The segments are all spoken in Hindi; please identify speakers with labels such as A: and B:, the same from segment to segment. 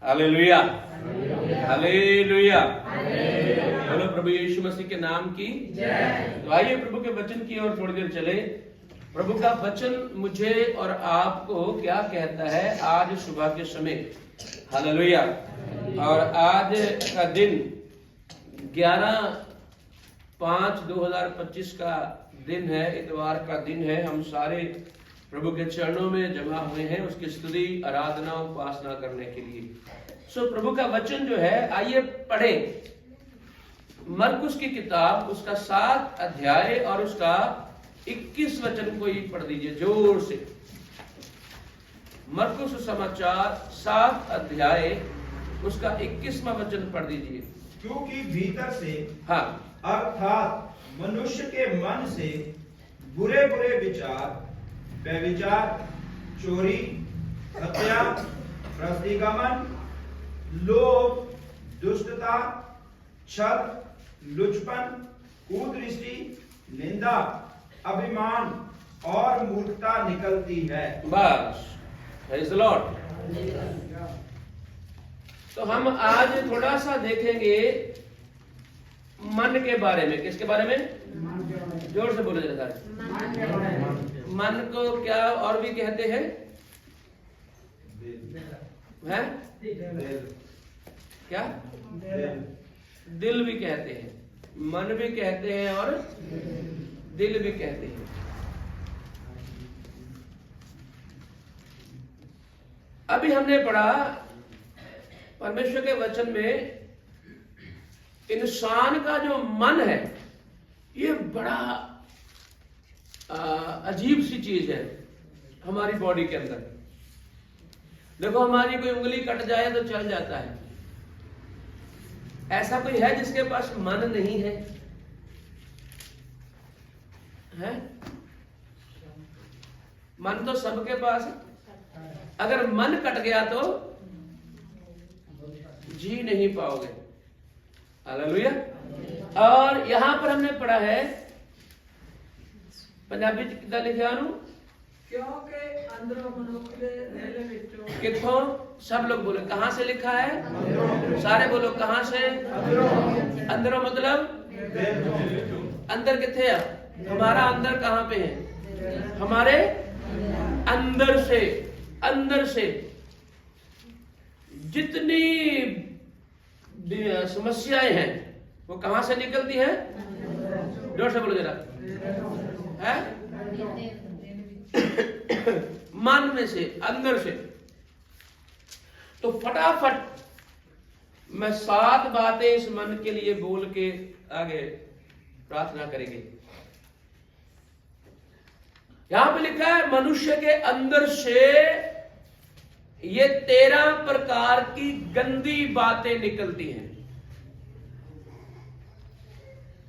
A: Hallelujah, hallelujah. बोलो प्रभु यीशु मसीह के नाम की जय। तो आइए प्रभु के वचन की ओर थोड़ी देर चले। प्रभु का वचन मुझे और आपको क्या कहता है आज सुबह के समय। हालेलुया। और आज का दिन 11/5/2025 का दिन है, इतवार का दिन है। हम सारे प्रभु के चरणों में जमा हुए हैं उसकी स्तुति, आराधना, उपासना करने के लिए। सो प्रभु का वचन जो है, आइए पढ़े मरकुस की किताब, उसका 7 अध्याय और उसका 21 वचन को ही पढ़ दीजिए जोर से। मरकुस समाचार 7 अध्याय उसका 21वां वचन पढ़ दीजिए।
B: क्योंकि भीतर से,
A: हाँ,
B: अर्थात मनुष्य के मन से बुरे बुरे विचार, व्यभिचार, चोरी, हत्या, प्रतिगमन, लोभ, दुष्टता, छल, लुचपन, कुदृष्टि, निंदा, अभिमान और मूर्खता निकलती है।
A: बस, प्रेज़ द लॉर्ड। तो हम आज थोड़ा सा देखेंगे मन के बारे में। किसके बारे में? जोर से बोले जरा। मन को क्या और भी कहते हैं? हैं? क्या? दिल भी कहते हैं, मन भी कहते हैं और दिल भी कहते हैं। अभी हमने पढ़ा परमेश्वर के वचन में, इंसान का जो मन है ये बड़ा अजीब सी चीज है हमारी बॉडी के अंदर। देखो, हमारी कोई उंगली कट जाए तो चल जाता है। ऐसा कोई है जिसके पास मन नहीं है? है? मन तो सबके पास है। अगर मन कट गया तो जी नहीं पाओगे। हालेलुया। और यहां पर हमने पढ़ा है, पंजाबी कितना लिखा नु,
C: क्योंकि अंदरों मनुष्य दे दिल विचों,
A: किथों? सब लोग बोले कहां से लिखा है? सारे बोलो कहां से? अंदरों मतलब अंदर किथे है? हमारा अंदर कहां पे है? हमारे अंदर से, अंदर से जितनी समस्याएं हैं वो कहां से निकलती हैं? जोर से बोलो जरा। है? मन में से, अंदर से। तो फटाफट मैं 7 बातें इस मन के लिए बोल के आगे प्रार्थना करेंगे। यहां पे लिखा है मनुष्य के अंदर से ये 13 प्रकार की गंदी बातें निकलती हैं।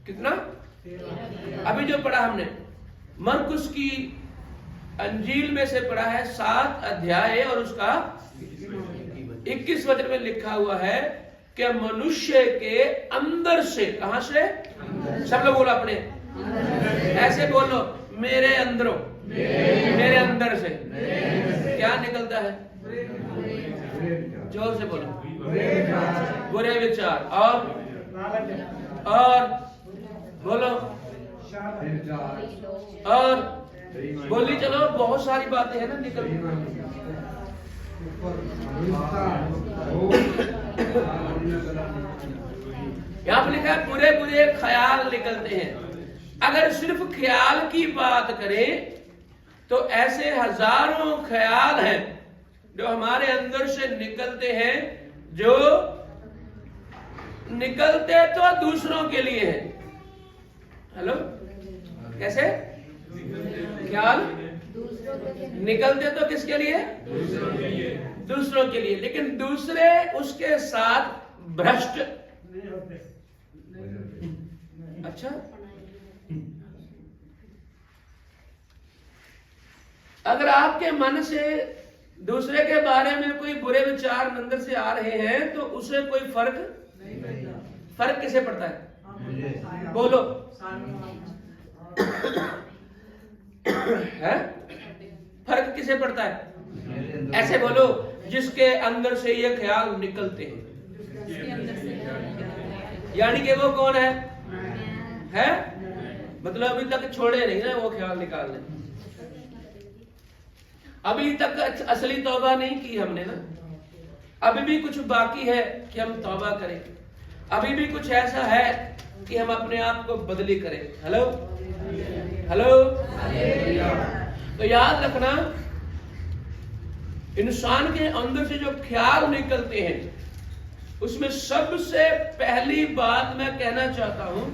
A: कितना? अभी जो पढ़ा हमने मरकुस की अंजील में से पढ़ा है 7 अध्याय और उसका 21 वचन में लिखा हुआ है कि मनुष्य के अंदर से, कहां से? सब लोग बोलो अपने, ऐसे बोलो, मेरे अंदरों, मेरे अंदर से क्या निकलता है? जोर से बोलो। बुरे विचार और बोलो, और बोली चलो, बहुत सारी बातें हैं ना निकल। यहां पर लिखा है बुरे बुरे ख्याल निकलते हैं। अगर सिर्फ ख्याल की बात करें तो ऐसे हजारों ख्याल हैं जो हमारे अंदर से निकलते हैं, जो निकलते तो दूसरों के लिए है। हेलो, कैसे? ख्याल निकलते तो किसके लिए? दूसरों के लिए। लेकिन दूसरे उसके साथ भ्रष्ट। अच्छा, अगर आपके मन से दूसरे के बारे में कोई बुरे विचार अंदर से आ रहे हैं तो उसे कोई फर्क किसे पड़ता है? बोलो। है? फर्क किसे पड़ता है? ऐसे बोलो, जिसके अंदर से ये ख्याल निकलते हैं। यानी कि वो कौन है? मतलब अभी तक छोड़े नहीं ना वो ख्याल निकालने, अभी तक असली तौबा नहीं की हमने ना, अभी भी कुछ बाकी है कि हम तौबा करें, अभी भी कुछ ऐसा है कि हम अपने आप को बदली करें। Hello hello. तो याद रखना, इंसान के अंदर से जो ख्याल निकलते हैं उसमें सबसे पहली बात मैं कहना चाहता हूं,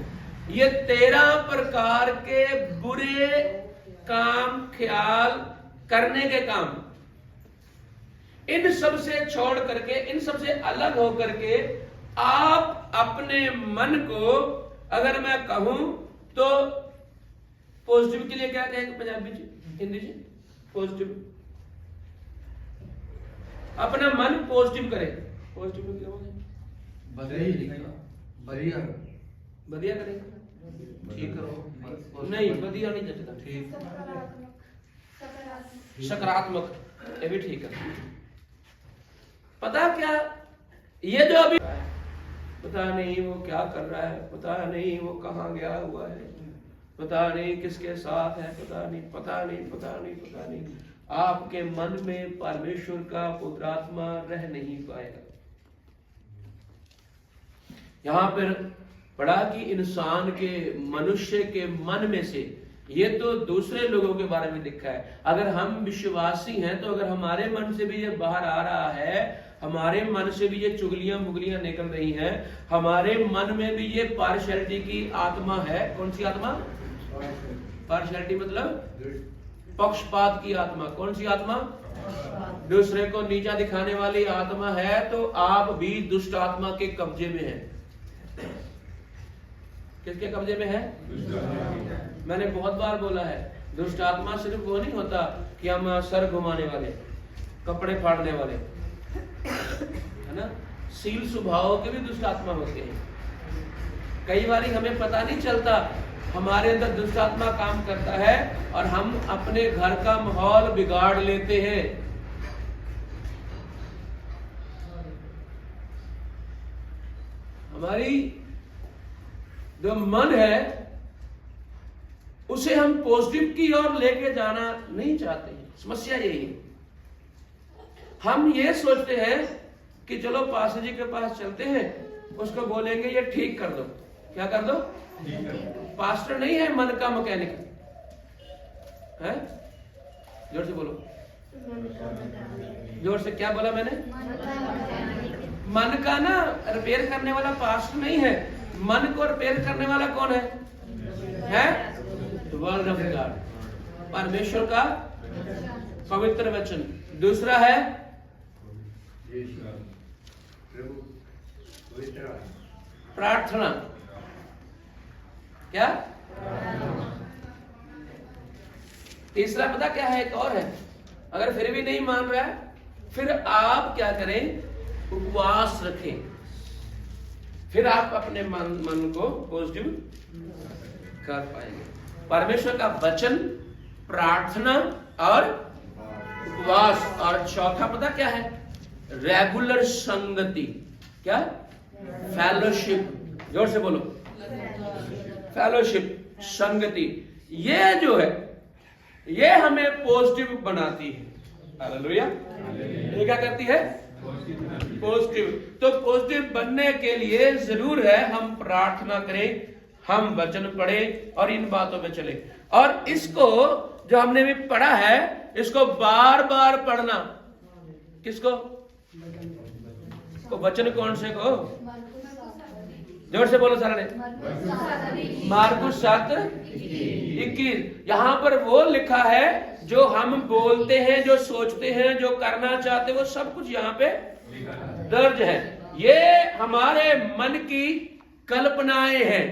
A: ये 13 प्रकार के बुरे काम, ख्याल करने के काम, इन सब से छोड़ करके, इन सब से अलग होकर के आप अपने मन को, अगर मैं कहूं तो पॉजिटिव के लिए क्या कहेंगे पंजाबी जी, हिंदी जी? पॉजिटिव, अपना मन पॉजिटिव करें। पॉजिटिव में क्या बोलें? बढ़िया करेंगे, ठीक करो, नहीं बढ़िया नहीं जचता, ठीक, सकारात्मक, ये भी ठीक है। पता क्या, ये जो अभी पता नहीं वो क्या कर रहा है, पता नहीं वो कहाँ गया हुआ है, पता नहीं किसके साथ है, पता नहीं, आपके मन में परमेश्वर का पुत्र आत्मा रह नहीं पाएगा। यहां पर पढ़ा कि इंसान के, मनुष्य के मन में से, ये तो दूसरे लोगों के बारे में लिखा है, अगर हम विश्वासी हैं तो अगर हमारे मन से भी ये बाहर आ रहा है, हमारे मन से भी ये चुगलियां मुगलियां निकल रही हैं, हमारे मन में भी ये पार्शियलिटी की आत्मा है। कौन सी आत्मा? पार्शियलिटी मतलब पक्षपात की आत्मा। कौन सी आत्मा? दूसरे को नीचा दिखाने वाली आत्मा है। तो आप भी दुष्ट आत्मा के कब्जे में हैं। किसके कब्जे में है? मैंने बहुत बार बोला है, दुष्ट आत्मा सिर्फ वो नहीं होता कि हम सर घुमाने वाले, कपड़े फाड़ने वाले, है ना, सील स्वभाव के भी दुष्ट आत्मा होते हैं। कई बार हमें पता नहीं चलता हमारे अंदर दुष्ट आत्मा काम करता है और हम अपने घर का माहौल बिगाड़ लेते हैं। हमारी जो मन है उसे हम पॉजिटिव की ओर लेके जाना नहीं चाहते हैं। समस्या यही है, हम ये सोचते हैं कि चलो पास्टर जी के पास चलते हैं, उसको बोलेंगे ये ठीक कर दो। क्या कर दो? पास्टर नहीं है मन का मैकेनिक है। जोर से बोलो, जोर से। क्या बोला मैंने? मन का ना रिपेयर करने वाला पास्टर नहीं है, मन को रिपेयर करने वाला कौन है? वर्ड ऑफ गॉड, परमेश्वर का पवित्र वचन। दूसरा है प्रार्थना। क्या? तीसरा पता क्या है? एक और है। अगर फिर भी नहीं मान रहा है, फिर आप क्या करें? उपवास रखें। फिर आप अपने मन को पॉजिटिव कर पाएंगे। परमेश्वर का वचन, प्रार्थना और उपवास। और चौथा पता क्या है? रेगुलर संगति। क्या? फेलोशिप। जोर से बोलो, फेलोशिप, संगति। ये जो है ये हमें पॉजिटिव बनाती है। हालेलुया। ये क्या करती है? पॉजिटिव। तो पॉजिटिव बनने के लिए जरूर है हम प्रार्थना करें, हम वचन पढ़ें और इन बातों में चले। और इसको जो हमने भी पढ़ा है, इसको बार बार पढ़ना। किसको? को वचन कौन से को? जोर से बोलो सारा ने। मार्कुस 7:21। यहां पर वो लिखा है जो हम बोलते हैं, जो सोचते हैं, जो करना चाहते हैं, वो सब कुछ यहाँ पे दर्ज है। ये हमारे मन की कल्पनाएं हैं।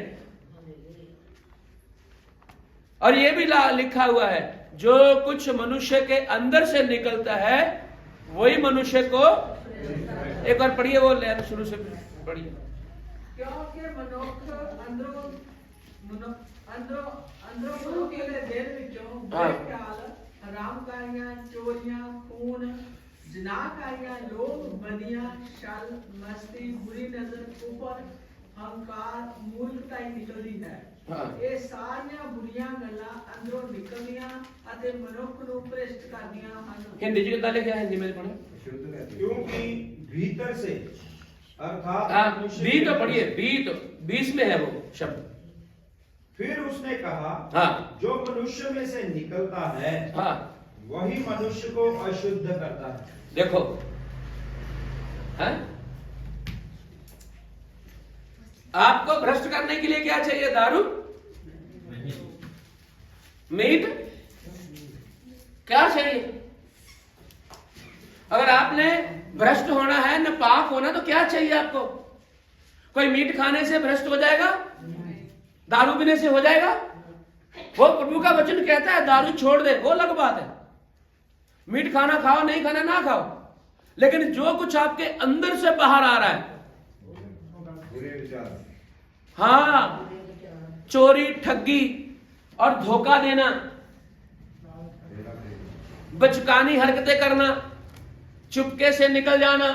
A: और ये भी लिखा हुआ है, जो कुछ मनुष्य के अंदर से निकलता है वही मनुष्य को। एक बार पढ़िए वो लाइन शुरू से पढ़िए।
C: क्योंकि मनुष्य अंदरों के दिल विचों बुरे ख्याल, हरामकारियां, चोरियां, खून, जनाकारियां, लोभ, बदियां, छल, मस्ती, बुरी नजर, ऊपर हंकार, मूर्खता निकलती है।
A: हाँ।
C: ਇਹ ਸਾਰੀਆਂ ਬੁਰੀਆਂ ਗੱਲਾਂ ਅੰਦਰੋਂ ਨਿਕਲਦੀਆਂ ਅਤੇ ਮਨੁੱਖ ਨੂੰ ਭ੍ਰਿਸ਼ਟ ਕਰਦੀਆਂ ਹਨ।
A: हिंदी जी कितना लिखा है? हिंदी में पढ़ो।
B: क्योंकि भीतर से अर्थात
A: हाँ,
B: मनुष्य
A: बी
B: के
A: तो
B: मन
A: पढ़िए,
B: से-
A: बी तो 20 में है वो शब्द।
B: फिर उसने कहा,
A: हाँ
B: जो मनुष्य में से निकलता है
A: हाँ,
B: वही मनुष्य को अशुद्ध करता है।
A: देखो है? आपको भ्रष्ट करने के लिए क्या चाहिए? दारू, मीट, क्या चाहिए? अगर आपने भ्रष्ट होना है, न पाप होना, तो क्या चाहिए आपको? कोई मीट खाने से भ्रष्ट हो जाएगा? दारू पीने से हो जाएगा? वो प्रभु का वचन कहता है दारू छोड़ दे, वो अलग बात है। मीट खाना खाओ, नहीं खाना ना खाओ, लेकिन जो कुछ आपके अंदर से बाहर आ रहा है,
B: बुरे विचार,
A: हाँ, चोरी, ठगी और धोखा देना, बचकानी हरकतें करना, चुपके से निकल जाना,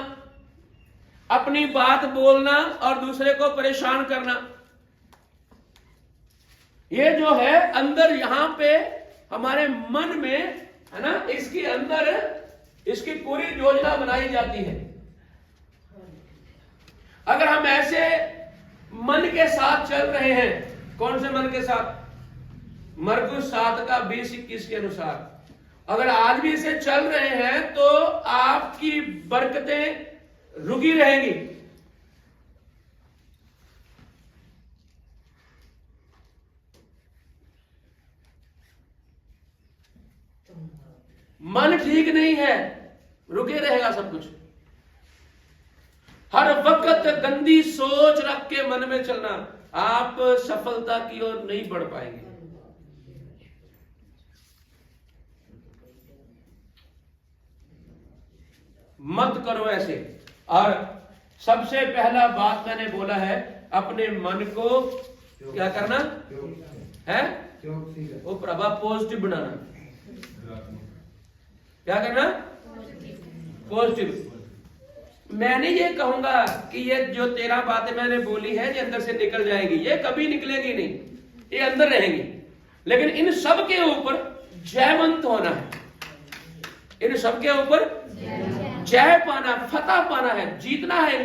A: अपनी बात बोलना और दूसरे को परेशान करना, ये जो है अंदर यहां पे हमारे मन में है ना, इसके अंदर इसकी पूरी योजना बनाई जाती है। अगर हम ऐसे मन के साथ चल रहे हैं, कौन से मन के साथ? मरकुस 7 का 20-21 के अनुसार अगर आज भी इसे चल रहे हैं तो आपकी बरकतें रुकी रहेंगी। मन ठीक नहीं है, रुके रहेगा सब कुछ। हर वक्त गंदी सोच रख के मन में चलना, आप सफलता की ओर नहीं बढ़ पाएंगे। मत करो ऐसे। और सबसे पहला बात मैंने बोला है, अपने मन को क्या करना है? वो प्रभा पॉजिटिव बनाना। क्या करना? पॉजिटिव। मैं नहीं ये कहूंगा कि ये जो 13 बातें मैंने बोली है ये अंदर से निकल जाएगी, ये कभी निकलेगी नहीं, ये अंदर रहेंगी। लेकिन इन सब के ऊपर जयवंत होना है, इन सब के ऊपर जय पाना, फतह पाना है, जीतना है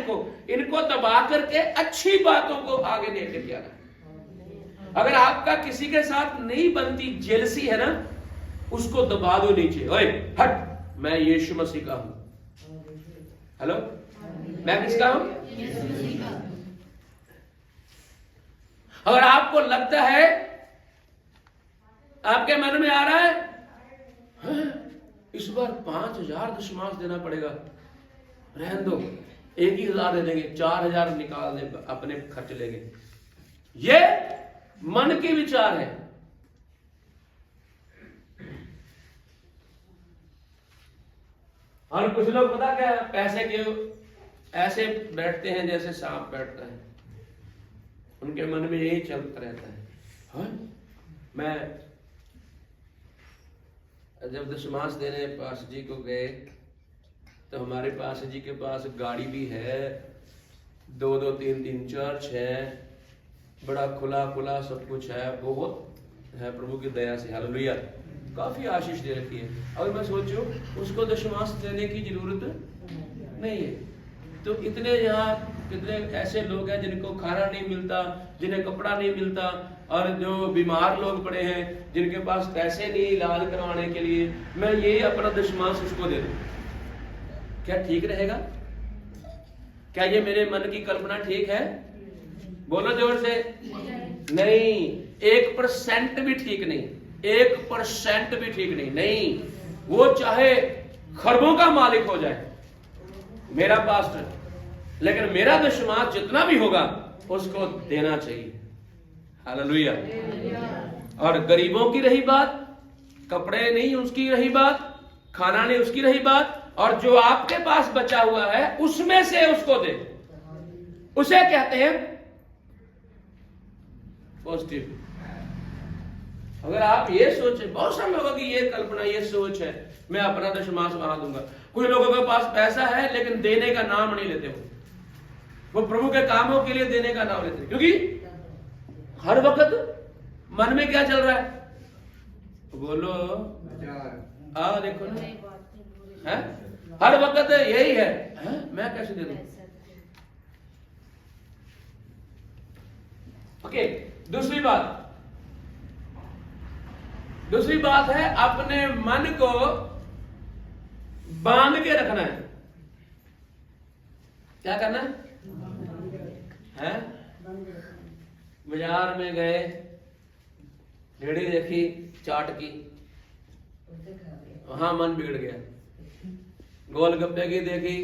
A: इनको दबा करके अच्छी बातों को आगे लेकर जाना है। अगर आपका किसी के साथ नहीं बनती, जेलसी है ना, उसको दबा दो नीचे। ओए हट, मैं यीशु मसीह का हूं। हेलो, मैं किसका हूं? अगर आपको लगता है, आपके मन में आ रहा है, हाँ, इस बार 5000 दशमांश देना पड़ेगा, रहने दो, 1,000 दे देंगे, 4,000 निकाल दे, अपने खर्च लेंगे, ये मन के विचार है। और कुछ लोग पता क्या है, पैसे के ऐसे बैठते हैं जैसे सांप बैठता है, उनके मन में यही चलता रहता है। हाँ? मैं जब दशमांश देने पास जी को गए तो हमारे पास जी के पास गाड़ी भी है, 2-2, 3-3 चर्च है, बड़ा खुला खुला सब कुछ है, बहुत है प्रभु की दया से, हालेलुया, काफी आशीष दे रखी है। अगर मैं सोचूं उसको दशमांश देने की जरूरत नहीं है, तो इतने यहाँ कितने ऐसे लोग हैं जिनको खाना नहीं मिलता, जिन्हें कपड़ा नहीं मिलता, और जो बीमार लोग पड़े हैं जिनके पास पैसे नहीं इलाज करवाने के लिए, मैं ये अपना दशमांश उसको दे दूं, क्या ठीक रहेगा? क्या ये मेरे मन की कल्पना ठीक है? बोलो जोर से। नहीं, 1% भी ठीक नहीं, 1% भी ठीक नहीं। नहीं, वो चाहे खरबों का मालिक हो जाए मेरा पास्टर, लेकिन मेरा दशमांश जितना भी होगा उसको देना चाहिए, हालेलुया। और गरीबों की रही बात, कपड़े नहीं उसकी रही बात, खाना नहीं उसकी रही बात, और जो आपके पास बचा हुआ है उसमें से उसको दे, उसे कहते हैं पॉजिटिव। अगर आप ये सोचे, बहुत सारे लोगों की ये कल्पना, ये सोच है, मैं अपना दशमांश वहां दूंगा, कुछ लोगों के पास पैसा है लेकिन देने का नाम नहीं लेते, वो प्रभु के कामों के लिए देने का नाम लेते, क्योंकि हर वक्त मन में क्या चल रहा है? बोलो, देखो ना, है हर वक्त यही है, मैं कैसे दे दूं? ओके, दूसरी बात है अपने मन को बांध के रखना है। क्या करना है? बाजार में गए, रेड़ी देखी चाट की, वहां मन बिगड़ गया, गोलगप्पे की देखी,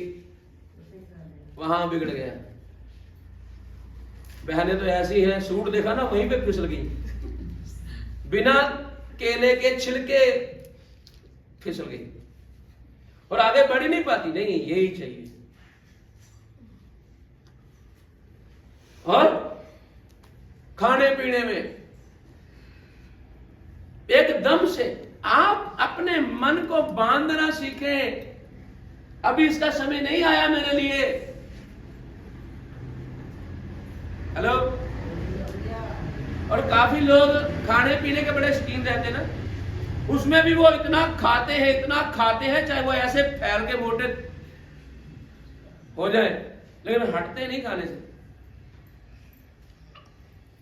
A: वहां बिगड़ गया, बहनें तो ऐसी हैं, सूट देखा ना वहीं पे फिसल गई, बिना केले के छिलके फिसल गई और आगे बढ़ ही नहीं पाती। नहीं, यही चाहिए। और खाने पीने में एकदम से आप अपने मन को बांधना सीखें। अभी इसका समय नहीं आया मेरे लिए। हेलो। और काफी लोग खाने पीने के बड़े शौकीन रहते हैं ना, उसमें भी वो इतना खाते हैं चाहे वो ऐसे फैल के मोटे हो जाए, लेकिन हटते नहीं खाने से।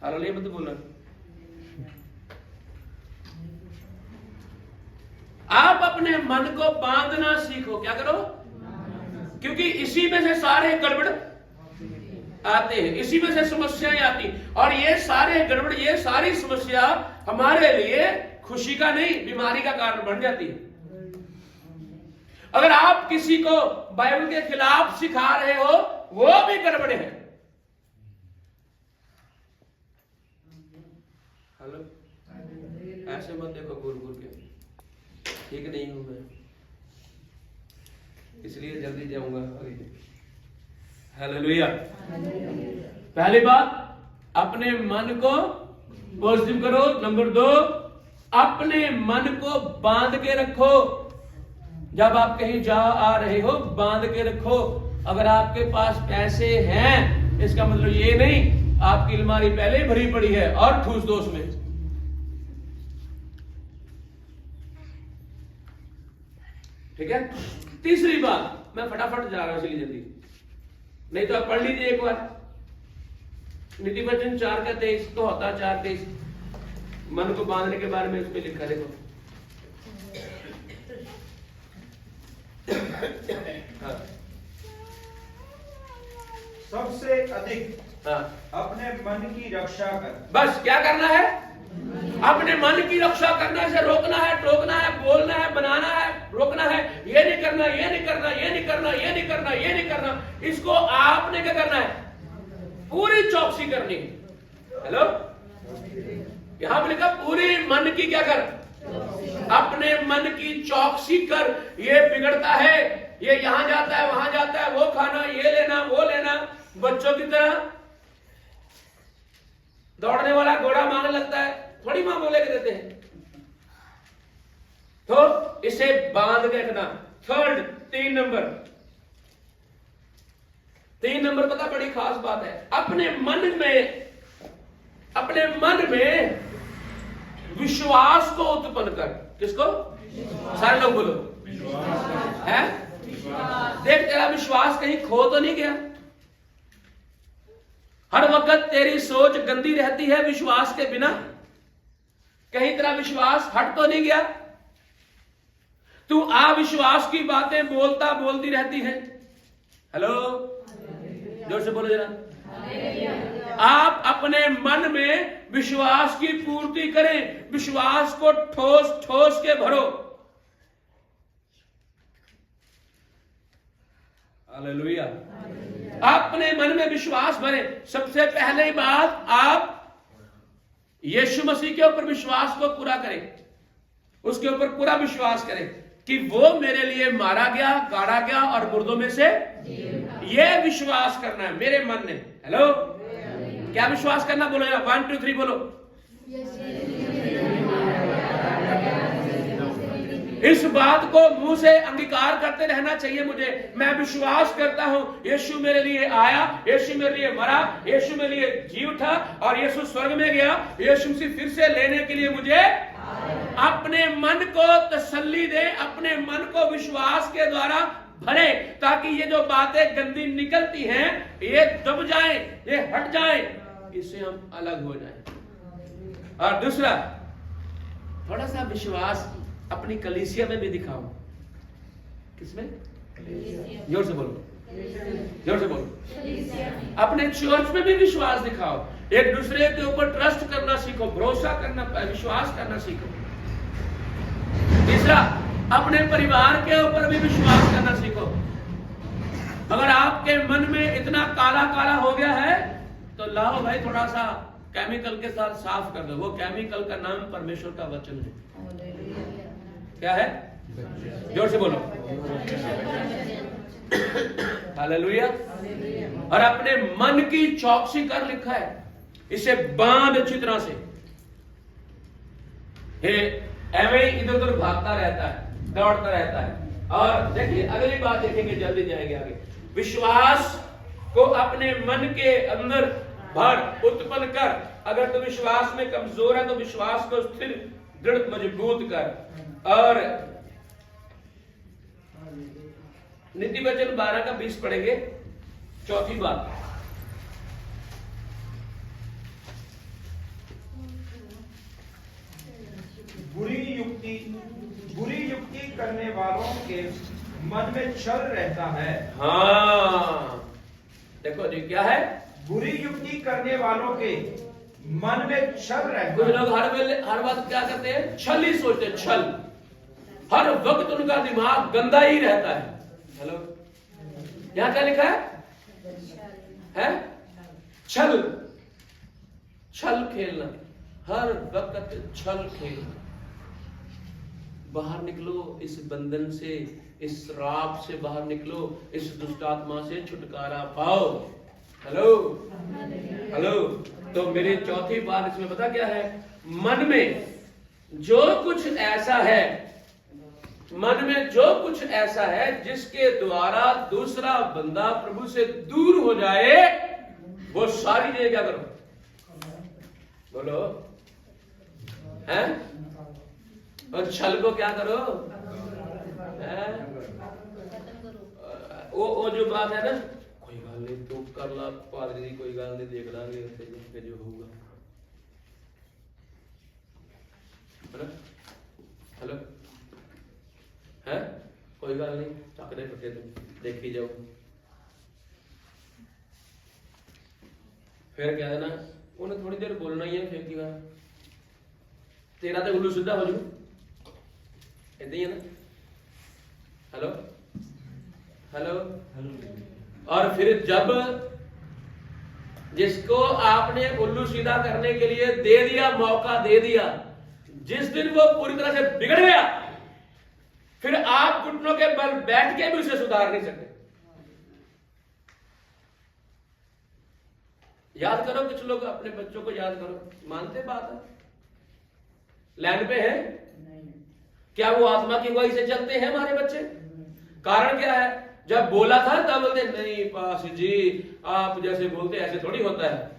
A: हालेलुया मत बोलना। आप अपने मन को बांधना सीखो। क्या करो? क्योंकि इसी में से सारे गड़बड़ आते हैं, इसी में से समस्याएं आती, और ये सारे गड़बड़, ये सारी समस्या हमारे लिए खुशी का नहीं, बीमारी का कारण बन जाती है। अगर आप किसी को बाइबल के खिलाफ सिखा रहे हो, वो भी गड़बड़ है। हेलो, ऐसे मत देखो घूर घूर के, ठीक नहीं हूं मैं, इसलिए जल्दी जाऊंगा। हालेलुया। पहली बात, अपने मन को पॉजिटिव करो। नंबर 2, अपने मन को बांध के रखो। जब आप कहीं जा आ रहे हो, बांध के रखो। अगर आपके पास पैसे हैं, इसका मतलब ये नहीं आपकी अलमारी पहले ही भरी पड़ी है और ठूस दो उसमें। ठीक है। तीसरी बात, मैं फटाफट जा रहा हूं इसलिए जल्दी, नहीं तो आप पढ़ लीजिए एक बार। नीति वचन 4:23 तो होता 4:23, मन को बांधने के बारे में उसमें लिखा। देखो
B: सबसे अधिक अपने मन की रक्षा कर।
A: बस क्या करना है? अपने मन की रक्षा करना है। रोकना है, टोकना है, बोलना है, बनाना है, रोकना है। ये नहीं करना, ये नहीं करना, ये नहीं करना, ये नहीं करना, ये नहीं करना। इसको आपने क्या करना है? पूरी चौकसी करनी है। हेलो, यहां पर लिखा पूरी मन की क्या कर? अपने मन की चौकसी कर। ये बिगड़ता है, ये यहां जाता है, वहां जाता है, वो खाना, ये लेना, वो लेना। बच्चों की तरह दौड़ने वाला घोड़ा मांगने लगता है, थोड़ी मां बोले के देते हैं। तो इसे बांध के रखना। थर्ड, 3 नंबर पता, बड़ी खास बात है। अपने मन में विश्वास को उत्पन्न कर। किसको? सारे लोग बोलो। है? देख, तेरा विश्वास कहीं खो तो नहीं गया? हर वक्त तेरी सोच गंदी रहती है विश्वास के बिना? कहीं तेरा विश्वास हट तो नहीं गया? तू अविश्वास की बातें बोलती रहती है। हेलो, जोर से बोलो जरा। आप अपने मन में विश्वास की पूर्ति करें। विश्वास को ठोस के भरो। हालेलुया। अपने मन में विश्वास भरे। सबसे पहले बात, आप यीशु मसीह के ऊपर विश्वास को पूरा करें। उसके ऊपर पूरा विश्वास करें कि वो मेरे लिए मारा गया, गाड़ा गया और मुर्दों में से ये विश्वास करना है मेरे मन ने। हेलो, क्या विश्वास करना? बोलो यार, 1 2 3 बोलो। इस बात को मुंह से अंगीकार करते रहना चाहिए मुझे। मैं विश्वास करता हूं यीशु मेरे लिए आया, यीशु मेरे लिए मरा, यीशु मेरे लिए जी उठा और यीशु स्वर्ग में गया। यीशु मसीह फिर से लेने के लिए मुझे अपने मन को तसल्ली दे, अपने मन को विश्वास के द्वारा भरे, ताकि ये जो बातें गंदी निकलती हैं ये दब जाए, ये हट जाए, इससे हम अलग हो जाए। और दूसरा, थोड़ा सा विश्वास अपनी कलीसिया में भी दिखाओ। किसमें? जोर से बोलो, जोर से बोलो। अपने चर्च में भी विश्वास दिखाओ। एक दूसरे के ऊपर ट्रस्ट करना सीखो, भरोसा करना, विश्वास करना सीखो। तीसरा, अपने परिवार के ऊपर भी विश्वास करना सीखो। अगर आपके मन में इतना काला काला हो गया है तो लाओ भाई थोड़ा सा केमिकल के साथ साफ कर दो। वो केमिकल का नाम परमेश्वर का वचन है। क्या है? जोर से बोलो, हालेलुया। और अपने मन की चौकसी कर लिखा है, इसे बांध अच्छी तरह से। एवं इधर उधर भागता रहता है, दौड़ता रहता है। और देखिए अगली बात देखेंगे, जल्दी जाएंगे आगे। विश्वास को अपने मन के अंदर भर, उत्पन्न कर। अगर तू विश्वास में कमजोर है तो विश्वास को स्थिर, दृढ़, मजबूत कर। और नीति वचन 12 का 20 पढ़ेंगे, चौथी बात।
B: बुरी युक्ति करने वालों के मन में छल रहता है।
A: हाँ देखो जी, क्या है?
B: बुरी युक्ति करने वालों के मन में छल रहता है।
A: कुछ लोग हर बात क्या करते हैं? छल ही सोचते हैं, छल। हर वक्त उनका दिमाग गंदा ही रहता है। हेलो, यहां क्या लिखा है? छल, छल खेलना, हर वक्त छल खेलना। बाहर निकलो इस बंधन से, इस श्राप से बाहर निकलो, इस दुष्ट आत्मा से छुटकारा पाओ। Hello, hello. तो मेरी चौथी बात इसमें पता क्या है? मन में जो कुछ ऐसा है, मन में जो कुछ ऐसा है जिसके द्वारा दूसरा बंदा प्रभु से दूर हो जाए, वो सारी चीजें क्या करो? बोलो, हैं? और छल को क्या करो? वो जो बात है ना, कोई गाल नहीं, तू कर ला पादरी, कोई गाल नहीं, देख लांगे जो होगा। हेलो, है? कोई गाल नहीं, चाकरे पटे तुम देख ही जाओ। फिर क्या है ना, उन्हें थोड़ी देर बोलना ही है, फिर की बात तेरा तो उल्लू सीधा हो जाऊ, ऐसे ही है ना। Hello, hello. और फिर जब जिसको आपने उल्लू सीधा करने के लिए दे दिया, मौका दे दिया, जिस दिन वो पूरी तरह से बिगड़ गया, फिर आप घुटनों के बल बैठ के भी उसे सुधार नहीं सकते। याद करो, कुछ लोग अपने बच्चों को याद करो, मानते बात है? लैंड पे है क्या? वो आत्मा की अगुवाई से चलते हैं हमारे बच्चे? कारण क्या है? जब बोला था तब बोलते नहीं पास जी, आप जैसे बोलते ऐसे थोड़ी होता है।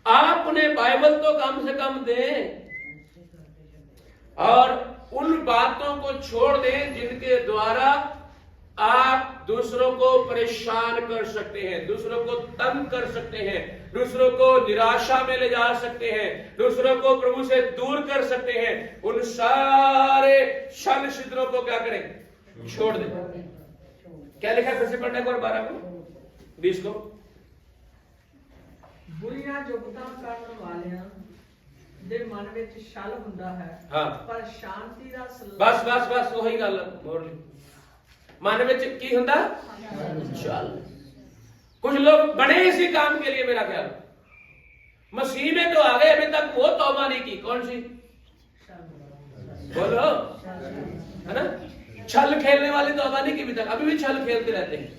A: आप उन्हें बाइबल तो कम से कम दें और उन बातों को छोड़ दें जिनके द्वारा आप दूसरों को परेशान कर सकते हैं, दूसरों को तंग कर सकते हैं, दूसरों को निराशा में ले जा सकते हैं, दूसरों को प्रभु से दूर कर सकते हैं। उन सारे छल छिद्रों को क्या करें? छोड़ दें। क्या लिखा है? फिर से पढ़ने को, और 12 को 20 को।
C: बुरियां जुगतां करन वालियां दे मन विच छल हुंदा है,
A: हाँ।
C: पर शांति दा
A: बस बस बस वही गल बोल। मन विच की हुंदा? छल। कुछ लोग बड़े इसी काम के लिए, मेरा ख्याल मसीह में तो आ गए, अभी तक वो तौबा नहीं की। कौन सी? बोलो, है ना? छल खेलने वाली तौबा नहीं की अभी तक, अभी भी छल खेलते रहते हैं।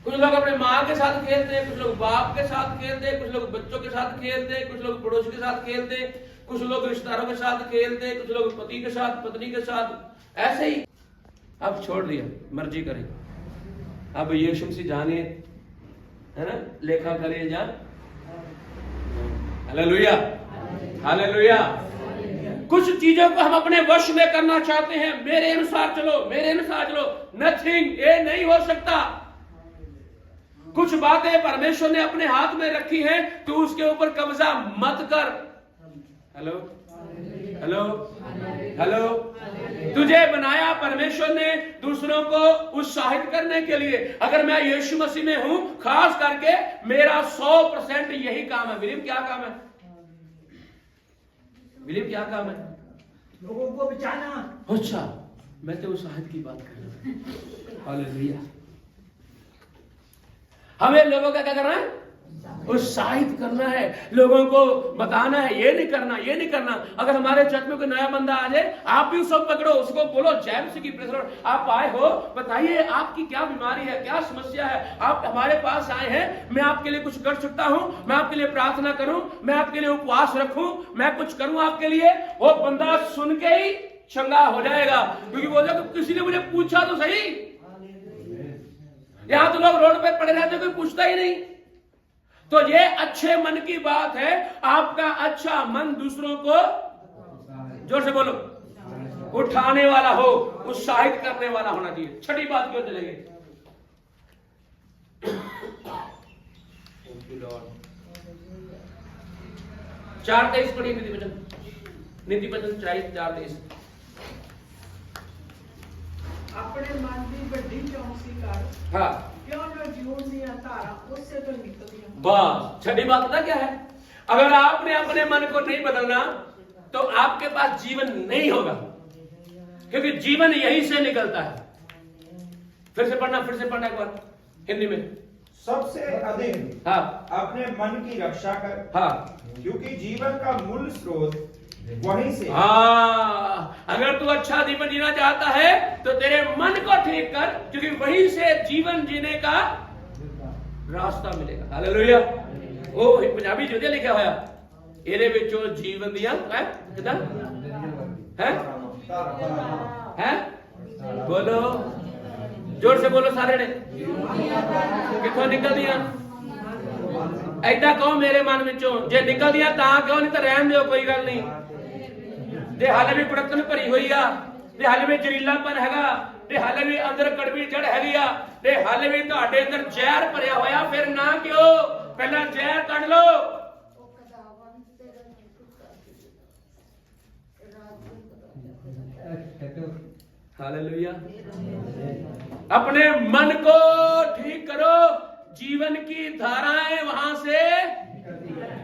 A: कुछ लोग अपने माँ के साथ खेलते हैं, कुछ लोग बाप के साथ खेलते हैं, कुछ लोग बच्चों के साथ खेलते हैं, कुछ लोग पड़ोसी के साथ खेलते हैं, कुछ लोग रिश्तेदारों के साथ खेलते हैं, कुछ लोग पति के साथ, पत्नी के साथ, ऐसे ही। अब छोड़ दिया, मर्जी करें। अब यीशु मसीह जानिए, है ना, लेखा करिए जा। Hallelujah, hallelujah. कुछ चीजों को हम अपने वश में करना चाहते हैं, मेरे अनुसार चलो, मेरे अनुसार चलो। नथिंग, ये नहीं हो सकता। कुछ बातें परमेश्वर ने अपने हाथ में रखी हैं, तो उसके ऊपर कब्जा मत कर। Hello, hello, hello. तुझे बनाया परमेश्वर ने दूसरों को उत्साहित करने के लिए। अगर मैं यीशु मसीह में हूं, खास करके मेरा 100% यही काम है। विलियम, क्या काम है? विलियम, क्या काम है?
C: लोगों को बचाना।
A: अच्छा, मैं तो उत्साहित की बात कर रहा हूं। हालेलुया। हमें लोगों का क्या करना है? उत्साहित करना है, लोगों को बताना है, ये नहीं करना, ये नहीं करना। अगर हमारे चर्च में कोई नया बंदा आ जाए, आप भी उसको पकड़ो, उसको बोलो जय मसीह की प्रेज़ लॉर्ड, आप आए हो, बताइए आपकी क्या बीमारी है, क्या समस्या है, आप हमारे पास आए हैं, मैं आपके लिए कुछ कर सकता हूं, मैं आपके लिए प्रार्थना करूं, मैं आपके लिए उपवास रखूं, मैं कुछ करूं आपके लिए। वो बंदा सुन के ही चंगा हो जाएगा, क्योंकि बोले तो किसी ने मुझे पूछा तो सही। यहां तो लोग रोड पे पड़े रहते, कोई पूछता ही नहीं। तो ये अच्छे मन की बात है, आपका अच्छा मन दूसरों को, जोर से बोलो, उठाने वाला हो, उत्साहित करने वाला होना चाहिए। छठी बात क्यों चलेंगे? 4:23 पढ़िए नीति वचन, नीति वचन 4:23।
C: अपने मन की बड़ी चौकसी कर,
A: हाँ,
C: क्यों जो जीवन दी धारा उससे तो निकलती है।
A: बस छठी बात पता क्या है? अगर आपने अपने मन को नहीं बदलना, तो आपके पास जीवन नहीं होगा, क्योंकि जीवन यहीं से निकलता है। फिर से पढ़ना एक बार हिंदी में।
B: सबसे अधिक
A: हाँ,
B: अपने मन की रक्षा कर,
A: हाँ,
B: क्योंकि जीवन का मूल स्रोत वहीं से।
A: हाँ, अगर तू अच्छा जीवन जीना चाहता है तो तेरे मन को ठीक कर, क्योंकि वहीं से जीवन जीने का रास्ता मिलेगा। हालेलुया। ओ पंजाबी जो लिखा होया, ਇਹਦੇ ਵਿੱਚੋਂ जीवन दिया है कितना है? बोलो, जोर से बोलो सारे ने। कितों निकल दिया? ऐदा कहो मेरे मन विचों, जे निकल दिया तां क्यों, नहीं तो रहन दियो, कोई गल नहीं। जे हाले भी कुड़कन भरी हुई आ, ते हाले भी जरीलापन हैगा, ते हाले भी अंदर कड़वी जड़ हैगी आ, ते हाले भी तुहाडे अंदर जहर भरिया होया, फिर ना क्यों, पहला जहर कढ लो। हालेलुया। अपने मन को ठीक करो, जीवन की धाराएं वहां से।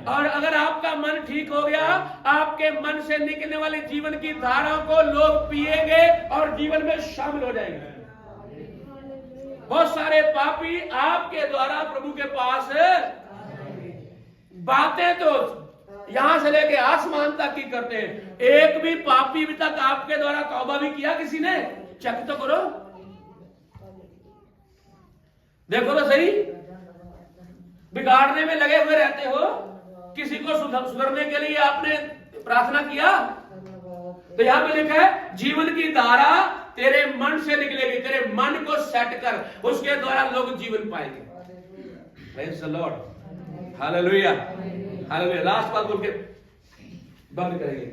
A: और अगर आपका मन ठीक हो गया, आपके मन से निकलने वाले जीवन की धाराओं को लोग पिएंगे और जीवन में शामिल हो जाएंगे। बहुत सारे पापी आपके द्वारा प्रभु के पास, बातें तो यहां से लेके आसमान तक की करते हैं, एक भी पापी भी तक आपके द्वारा तौबा भी किया किसी ने? चेक तो करो, देखो तो सही। बिगाड़ने में लगे हुए रहते हो, किसी को सुधरने के लिए आपने प्रार्थना किया? तो यहां पे लिखा है जीवन की धारा तेरे मन से निकलेगी, तेरे मन को सेट कर, उसके द्वारा लोग जीवन पाएंगे। Praise the Lord, hallelujah, hallelujah. Last बात बोल के बंद करेंगे।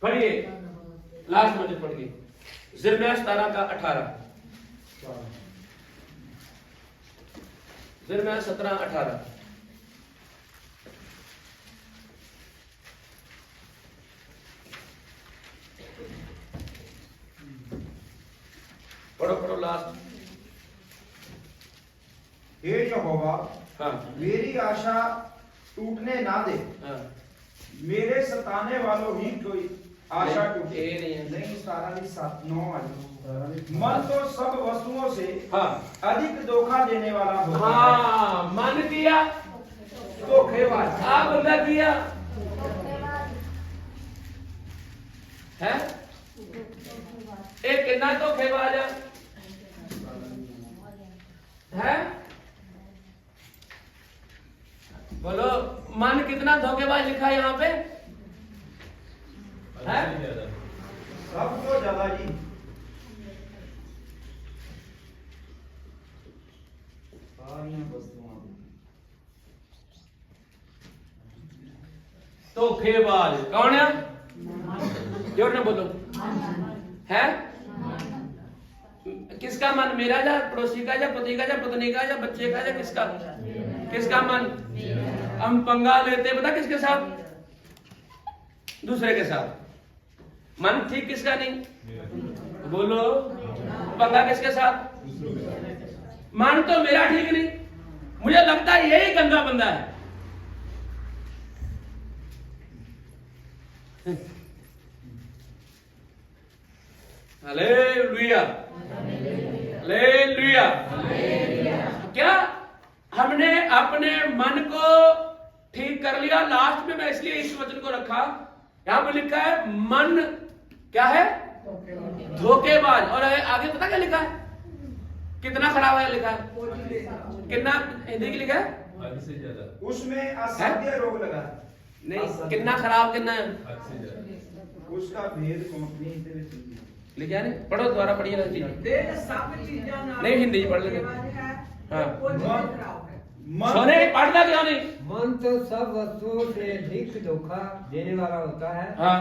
A: पढ़िए, लास्ट में पढ़िए यिर्मयाह 17:18। यिर्मयाह 17:18। पढ़ो लास्ट।
B: हे यहोवा,
A: हाँ,
B: मेरी आशा टूटने ना दे,
A: हाँ,
B: मेरे सताने वालों ही कोई आशा टूटे
A: ये नहीं है।
B: नहीं। 7:9 मन तो सब वस्तुओं से
A: हाँ,
B: अधिक धोखा देने वाला होता है।
A: हाँ, मन किया
B: धोखेबाज,
A: आ बंदा किया है, एक कितना धोखेबाज है? बोलो, मन कितना धोखेबाज लिखा है यहाँ पे? है?
B: सबको ज्यादा जी। सारी वस्तुओं
A: धोखेबाज कौन है? जोर ने बोलो। है? किसका मन? मेरा या पड़ोसी का या पति का या पत्नी का या बच्चे का या किसका? किसका मन? हम पंगा लेते पता किसके साथ? दूसरे के साथ। मन ठीक किसका नहीं? बोलो, पंगा किसके साथ? मन तो मेरा ठीक नहीं, मुझे लगता है यही गंदा बंदा है। Hallelujah, hallelujah. क्या हमने अपने मन को ठीक कर लिया? लास्ट में मैं इसलिए इस वचन को रखा, यहां पर लिखा है मन क्या है? धोखेबाज। और आगे पता क्या लिखा है? कितना खराब है लिखा है? कितना हिंदी की लिखा है?
D: हद से ज्यादा।
B: उसमें असाध्य रोग लगा।
A: नहीं, कितना खराब, कितना है?
D: हद से ज्यादा।
B: उसका भेद कंपनी ਦੇ ਵਿੱਚ ਨਹੀਂ।
A: लिखा है? नहीं पढ़ो, दोबारा पढ़िए ना जी।
C: देह सब चीज़ां नाल
A: नहीं, हिंदी पढ़ लेंगे।
C: है,
A: हाँ।
C: कोई चीज़ खराब है।
B: मन
A: सोने पढ़ना क्यों नहीं?
E: मन तो सब वस्तुओं से अधिक धोखा देने वाला होता है।
A: हाँ,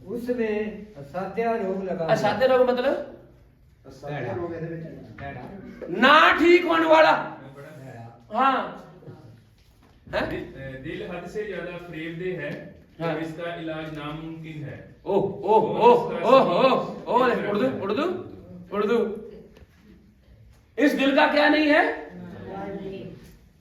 E: उसमें असाध्य रोग लगा।
A: असाध्य रोग मतलब
B: असाध्य रोग ਇਹਦੇ ਵਿੱਚ
A: ना ठीक होने वाला। हाँ, है?
D: दिल हद से ज्यादा फरेबदे है,
A: हाँ।
D: तो इसका इलाज नामुमकिन है।
A: ओह ओह ओह ओह ओह ओह, उर्दू उर्दू उर्दू। इस दिल का क्या नहीं है?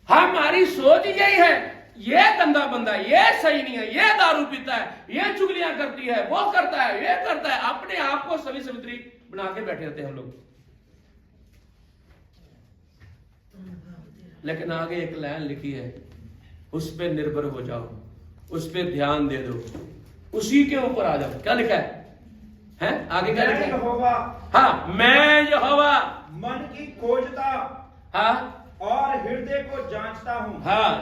A: हमारी सोच यही है, ये गंदा बंदा, ये सही नहीं है, ये दारू पीता है, ये चुगलियां करती है, वो करता है, ये करता है। अपने आप को सभी सवित्री बना के बैठे रहते हैं हम लोग। लेकिन आगे एक लाइन लिखी है, उस पे निर्भर हो जाओ, उस पे ध्यान दे दो, उसी के ऊपर आ जाओ। क्या लिखा है? हैं? आगे क्या लिखा है?
B: यहोवा
A: हाँ, मैं यहोवा,
B: मन की खोजता
A: हाँ
B: और हृदय को जांचता हूँ,
A: हाँ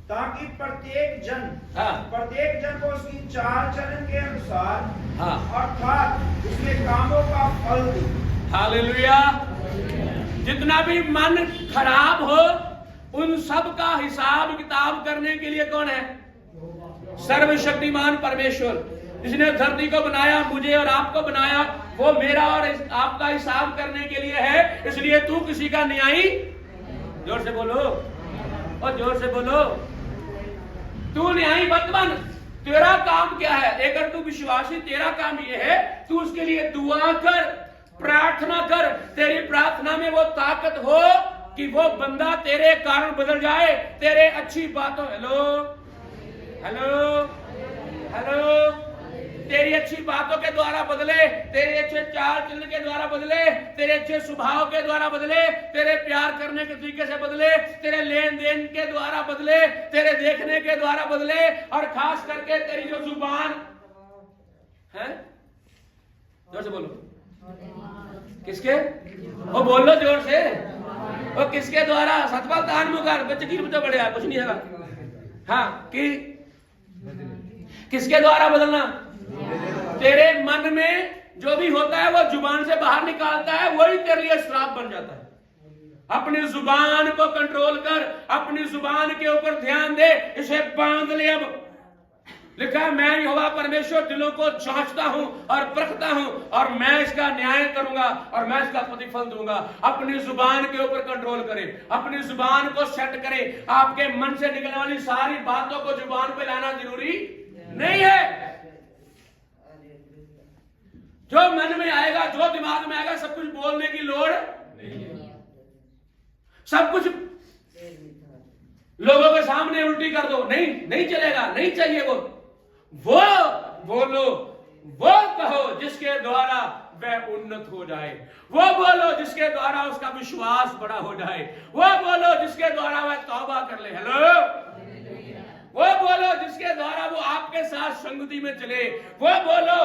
B: ताकि प्रत्येक जन को उसकी चाल चलन के अनुसार,
A: हाँ,
B: अर्थात उसके कामों का फल दूं।
A: हालेलुया। जितना भी मन खराब हो, उन सब का हिसाब किताब करने के लिए कौन है? सर्वशक्तिमान परमेश्वर, जिसने धरती को बनाया, मुझे और आपको बनाया, वो मेरा और आपका हिसाब करने के लिए है। इसलिए तू किसी का न्यायी, जोर से बोलो और जोर से बोलो, तू न्यायी मत बन। तेरा काम क्या है? अगर तू विश्वासी, तेरा काम ये है, तू उसके लिए दुआ कर, प्रार्थना कर। तेरी प्रार्थना में वो ताकत हो कि वो बंदा तेरे कारण बदल जाए, तेरे अच्छी बातों, हेलो हेलो हेलो, तेरी अच्छी बातों के द्वारा बदले, तेरे अच्छे चाल चलन के द्वारा बदले, तेरे अच्छे स्वभाव के द्वारा बदले, तेरे प्यार करने के तरीके से बदले, तेरे लेन देन के द्वारा बदले, तेरे देखने के द्वारा बदले, और खास करके तेरी जो जुबान है, जोर से बोलो, किसके? वो बोल लो जोर से, वो किसके द्वारा? सतपाल दान मुकार बच्चे की तो बढ़िया कुछ नहीं है। हाँ, कि किसके द्वारा बदलना? तेरे मन में जो भी होता है वो जुबान से बाहर निकालता है, वही तेरे लिए श्राप बन जाता है। अपनी जुबान को कंट्रोल कर, अपनी जुबान के ऊपर ध्यान दे, इसे बांध ले। अब लिखा है, मैं यहोवा परमेश्वर दिलों को जांचता हूं और परखता हूं, और मैं इसका न्याय करूंगा और मैं इसका प्रतिफल दूंगा। अपनी जुबान के ऊपर कंट्रोल करें, अपनी जुबान को सेट करें। आपके मन से निकलने वाली सारी बातों को जुबान पे लाना जरूरी नहीं है। जो मन में आएगा, जो दिमाग में आएगा, सब कुछ बोलने की लोड़ नहीं है। सब कुछ लोगों के सामने उल्टी कर दो, नहीं चलेगा, नहीं चाहिए। वो बोलो, वो कहो जिसके द्वारा वह उन्नत हो जाए, वो बोलो जिसके द्वारा उसका विश्वास बड़ा हो जाए, वो बोलो जिसके द्वारा वह तौबा कर ले। हेलो, वो बोलो जिसके द्वारा वो आपके साथ संगति में चले, वो बोलो।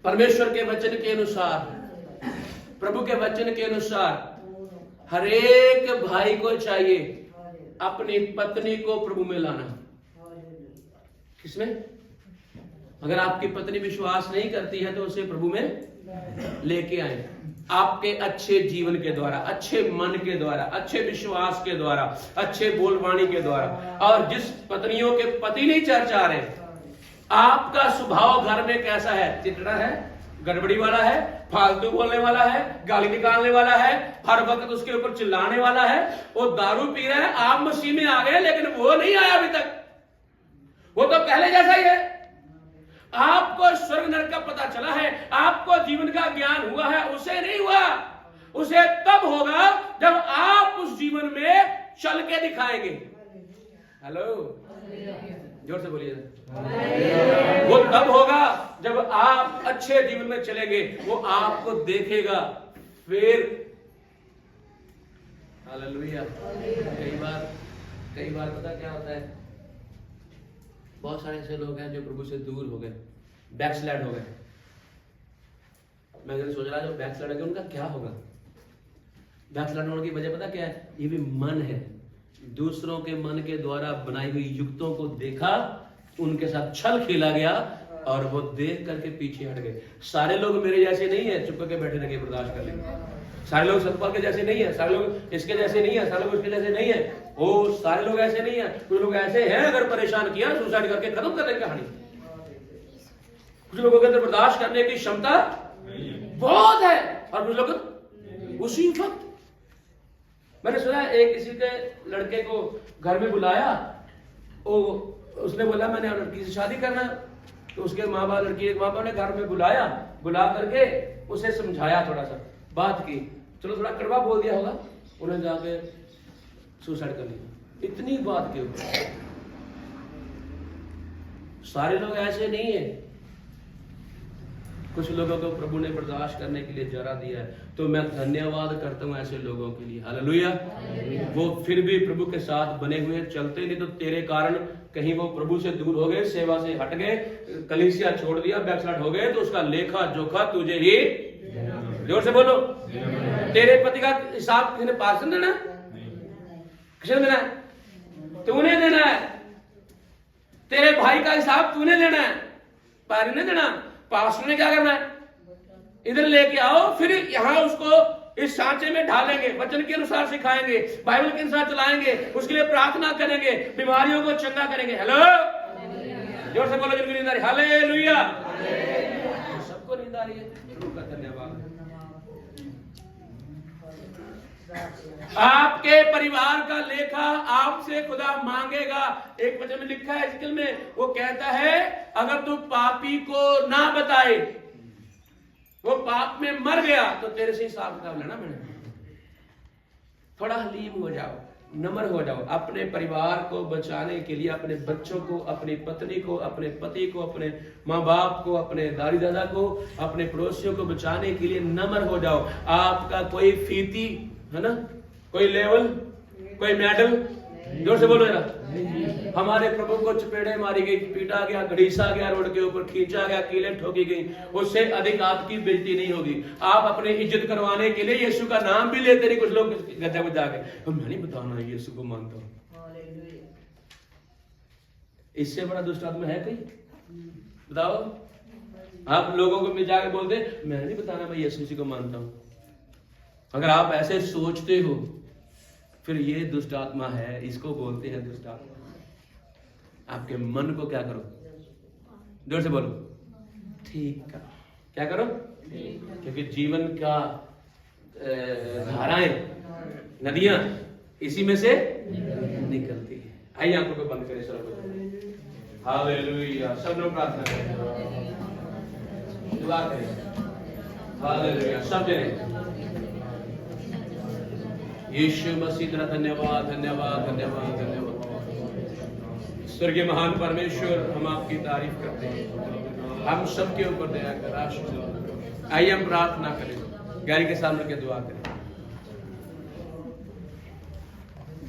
A: परमेश्वर के वचन के अनुसार, प्रभु के वचन के अनुसार हर एक भाई को चाहिए अपनी पत्नी को प्रभु में लाना। किसमें? अगर आपकी पत्नी विश्वास नहीं करती है तो उसे प्रभु में लेके आए, आपके अच्छे जीवन के द्वारा, अच्छे मन के द्वारा, अच्छे विश्वास के द्वारा, अच्छे बोलवाणी के द्वारा। और जिस पत्नियों के पति नहीं चर्च आ रहे, आपका स्वभाव घर में कैसा है? चिड़चिड़ा है, गड़बड़ी वाला है, फालतू बोलने वाला है, गाली निकालने वाला है, हर वक्त उसके ऊपर चिल्लाने वाला है, वो दारू पी रहा है, आप मसीह में आ गए लेकिन वो नहीं आया अभी तक, वो तो पहले जैसा ही है। आपको स्वर्ग नरक का पता चला है, आपको जीवन का ज्ञान हुआ है, उसे नहीं हुआ। उसे तब होगा जब आप उस जीवन में चल के दिखाएंगे। हेलो, जोर से बोलिए। वो तब होगा जब आप अच्छे जीवन में चलेंगे, वो आपको देखेगा फिर। हालेलुया। कई बार पता क्या होता है, बहुत सारे ऐसे लोग हैं जो प्रभु से दूर हो गए, बैकस्लाइड हो गए। मैं सोच रहा जो बैकस्लाइड हो गए उनका क्या होगा? बैकस्लाइड होने की वजह पता क्या है? ये भी मन है। दूसरों के मन के द्वारा बनाई हुई युक्तों को देखा, उनके साथ छल खेला गया और वो देख करके पीछे हट गए। सारे लोग मेरे जैसे नहीं है, चुप करके बैठे रहेंगे, बर्दाश्त कर लेंगे। सारे लोग सतपाल के जैसे नहीं है, सारे लोग इसके जैसे नहीं है, सारे लोग उसके जैसे नहीं है। वो सारे लोग ऐसे नहीं है। कुछ लोग ऐसे हैं, अगर परेशान किया सुसाइड करके खत्म कर देंगे कहानी। कुछ लोगों के अंदर बर्दाश्त करने की क्षमता बहुत है और कुछ लोग उसी वक्त। मैंने सुना एक किसी के लड़के को घर में बुलाया, उसने बोला मैंने लड़की से शादी करना, तो उसके माँ बाप, लड़की के माँ बाप ने घर में बुलाया, बुला करके उसे समझाया, थोड़ा सा बात की, चलो थोड़ा कड़वा बोल दिया होगा, उन्हें जाके सुसाइड कर लिया। इतनी बात के ऊपर सारे लोग ऐसे नहीं है। कुछ लोगों को प्रभु ने बर्दाश्त करने के लिए जरा दिया है, तो मैं धन्यवाद करता हूं ऐसे लोगों के लिए। हालेलुया। वो फिर भी प्रभु के साथ बने हुए चलते, नहीं तो तेरे कारण कहीं वो प्रभु से दूर हो गए, सेवा से हट गए, कलीसिया छोड़ दिया, बैकस्लाइड हो गए, तो उसका लेखा जोखा तुझे ही, जोर से बोलो, तेरे पति का हिसाब किसने पास देना? किसने देना है? तूने देना है। तेरे भाई का हिसाब तूने देना है, पारी ने देना। पास्टर ने क्या करना है? इधर लेके आओ, फिर यहां उसको इस सांचे में ढालेंगे, वचन के अनुसार सिखाएंगे, बाइबल के अनुसार चलाएंगे, उसके लिए प्रार्थना करेंगे, बीमारियों को चंगा करेंगे। हेलो, जोर से बोलो जिनको नींद आ रही। हालेलुया। सबको नींद आ रही है, प्रभु का धन्यवाद। आपके परिवार का लेखा आपसे खुदा मांगेगा। एक वचन में लिखा है इस्किल में, वो कहता है अगर तू पापी को ना बताए, वो पाप में मर गया, तो तेरे से हिसाब किताब लेना। मैंने थोड़ा हलीम हो जाओ, नम्र हो जाओ। अपने परिवार को बचाने के लिए, अपने बच्चों को, अपनी पत्नी को, अपने पति को, अपने माँ बाप को, अपने दादी दादा को, अपने पड़ोसियों को बचाने के लिए नम्र हो जाओ। आपका कोई फीती है ना, कोई लेवल, कोई मेडल, जोर से बोलो जरा। हमारे प्रभु को चपेड़े मारी गई, पीटा गया, घड़ीसा गया, रोड के ऊपर खींचा गया, कीलें ठोकी गई, उससे अधिक आपकी बेइज्जती नहीं होगी। आप अपनी इज्जत करवाने के लिए यीशु का नाम भी लेते नहीं। कुछ लोग गद्दे में जाके मैं नहीं बताना यीशु को मानता हूं। इससे बड़ा दुष्ट आत्मा है कोई? बताओ। आप लोगों को मिल जाके बोलते मैं नहीं बताना मैं यीशु को मानता हूं। अगर आप ऐसे सोचते हो, फिर ये दुष्ट आत्मा है, इसको बोलते हैं दुष्ट आत्मा। आपके मन को क्या करो? जोर से बोलो, ठीक करो। क्या करो? क्योंकि जीवन का धाराएं, नदियां इसी में से निकलती है। आइए आंखों को बंद करें सब। हालेलुया। सब लोग प्रार्थना करें, दुआ करें। हालेलुया। सब जने यीशु मसीह तेरा धन्यवाद, धन्यवाद, धन्यवाद, धन्यवाद। स्वर्गीय महान परमेश्वर, हम आपकी तारीफ करते हैं। हम सबके ऊपर दया कर, आशीष। आइए हम प्रार्थना करें, गैरी के सामने के दुआ करें।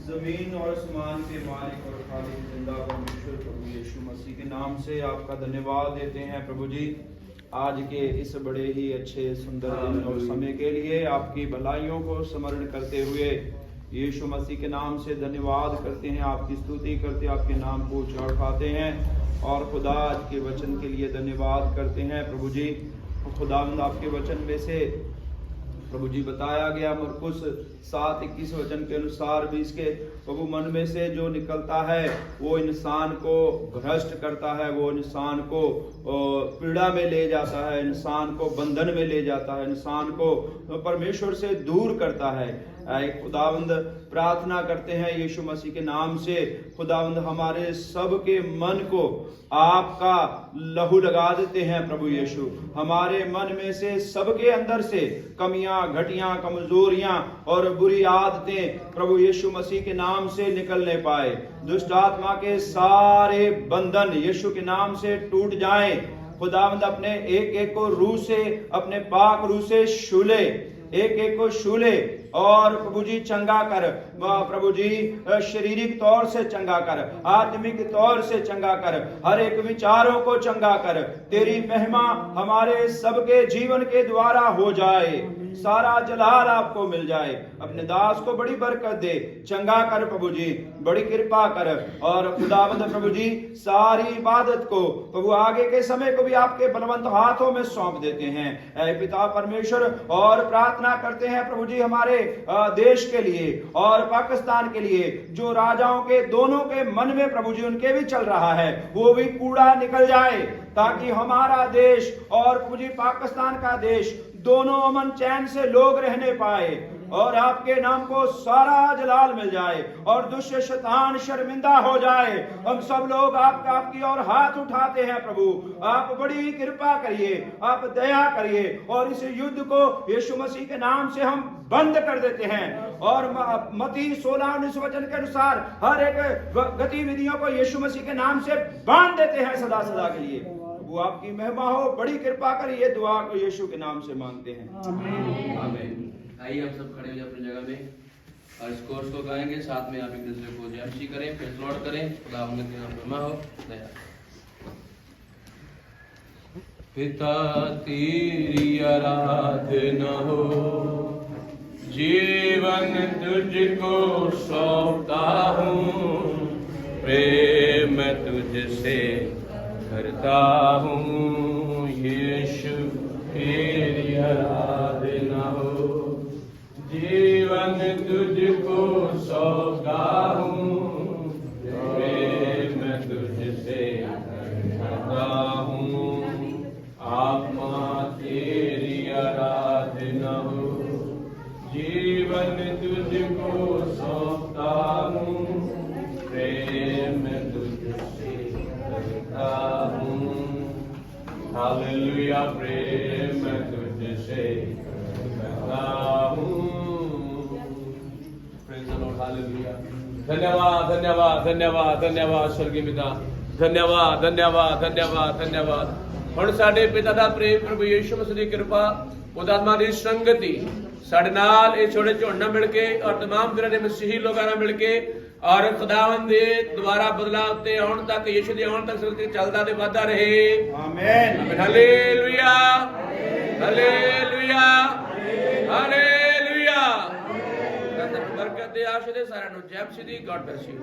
B: जमीन और आसमान के मालिक और खालिक जिंदा परमेश्वर प्रभु यीशु मसीह के नाम से आपका धन्यवाद देते हैं प्रभु जी। आज के इस बड़े ही अच्छे सुंदर दिन और समय के लिए आपकी भलाइयों को स्मरण करते हुए यीशु मसीह के नाम से धन्यवाद करते हैं, आपकी स्तुति करते हैं, आपके नाम को चढ़ाते हैं और खुदा आज के वचन के लिए धन्यवाद करते हैं। प्रभु जी, खुदावंद आपके वचन में से प्रभु जी बताया गया मरकुस 7:21 वचन के अनुसार भी इसके प्रभु मन में से जो निकलता है वो इंसान को भ्रष्ट करता है, वो इंसान को पीड़ा में ले जाता है, इंसान को बंधन में ले जाता है, इंसान को परमेश्वर से दूर करता है। खुदावंद प्रार्थना करते हैं यीशु मसीह के नाम से, खुदावंद हमारे सबके मन को आपका लहू लगा देते हैं प्रभु यीशु। हमारे मन में से सबके अंदर से कमियां, घटियां, कमजोरियां और बुरी आदतें प्रभु यीशु मसीह के नाम से निकलने पाए। दुष्ट आत्मा के सारे बंधन यीशु के नाम से टूट जाएं। खुदावंद अपने एक एक को रूह से, अपने पाक रूह से छूले, एक एक को छूले और प्रभु जी चंगा कर, प्रभु जी शारीरिक तौर से चंगा कर, आत्मिक तौर से चंगा कर, हर एक विचारों को चंगा कर। तेरी महिमा हमारे सबके जीवन के द्वारा हो जाए, सारा जलाल आपको मिल जाए। अपने दास को बड़ी बरकत दे, चंगा कर प्रभु जी, बड़ी कृपा कर। और खुदावंद प्रभु जी सारी इबादत को प्रभु आगे के समय को भी आपके बलवंत हाथों में सौंप देते हैं ऐ पिता परमेश्वर। और प्रार्थना करते हैं प्रभु जी हमारे देश के लिए और पाकिस्तान के लिए, जो राजाओं के दोनों के मन में प्रभु जी उनके भी चल रहा है, वो भी कूड़ा निकल जाए, ताकि हमारा देश और प्रभु जी पाकिस्तान का देश दोनों अमन चैन से लोग रहने पाए और आपके नाम को सारा जलाल मिल जाए और दुष्ट शैतान शर्मिंदा हो जाए। हम सब लोग आपकी ओर हाथ उठाते हैं प्रभु, आप बड़ी कृपा करिए, आप दया करिए और इस युद्ध को यीशु मसीह के नाम से हम बंद कर देते हैं। और मत्ती 16:19 वचन के अनुसार हर एक गतिविधियों को यीशु मसीह के नाम से बांध देते हैं सदा सदा के लिए। वो आपकी महिमा हो, बड़ी कृपा करिए। दुआ को यीशु के नाम से मांगते हैं,
A: आमीन। आइए हम सब खड़े हो जाए अपनी जगह में और इस कोर्स को गाएंगे, साथ में आप एक दूसरे को जय मसीह करें, प्रेज़ लॉर्ड करें। खुदा के नाम में महिमा हो। दया पिता तेरी आराधना हो, जीवन तुझको सौंपता हूँ, प्रेम तुझसे करता हूँ। यीशु तेरी आराधना हो, जीवन तुझको सौंपता हूँ, प्रेम तुझसे करता हूँ। आत्मा तेरी आराधना हो, जीवन तुझको सौंपता हूँ, प्रेम तुझसे करता हूँ। हालेलुया, प्रेम तुझसे करता हूँ। Praise the Lord, hallelujah. धन्यवाद धन्यवाद धन्यवाद धन्यवाद स्वर्गीय पिता, धन्यवाद धन्यवाद धन्यवाद धन्यवाद। ਹੁਣ ਸਾਡੇ ਪਿਤਾ ਦਾ ਪ੍ਰੇਮ ਪ੍ਰਭੂ ਯੀਸ਼ੂ ਮਸੀਹ ਦੀ ਕਿਰਪਾ, ਉਹਦਾ ਆਤਮਾ ਦੀ ਸੰਗਤੀ ਸਾਡੇ ਨਾਲ ਇਹ ਛੋਟੇ ਝੋਨਾ ਮਿਲ ਕੇ ਔਰ तमाम ਤਰ੍ਹਾਂ ਦੇ ਮਸੀਹੀ ਲੋਕਾਂ ਨਾਲ ਮਿਲ ਕੇ ਔਰ ਖੁਦਾਵੰਦ ਦੇ ਦੁਆਰਾ ਬਦਲਾਅ ਉੱਤੇ ਆਉਣ ਤੱਕ, ਯੀਸ਼ੂ ਦੇ ਆਉਣ ਤੱਕ ਸਿਲਸਿਲਾ ਚੱਲਦਾ ਤੇ ਵਧਦਾ ਰਹੇ।
B: ਆਮੀਨ।
A: Hallelujah hallelujah hallelujah. ਬਰਕਤ ਦੇ ਆਸ਼ੀਰਵਾਦ ਸਾਰਿਆਂ ਨੂੰ। ਜੈ ਮਸੀਹ ਦੀ। God bless you.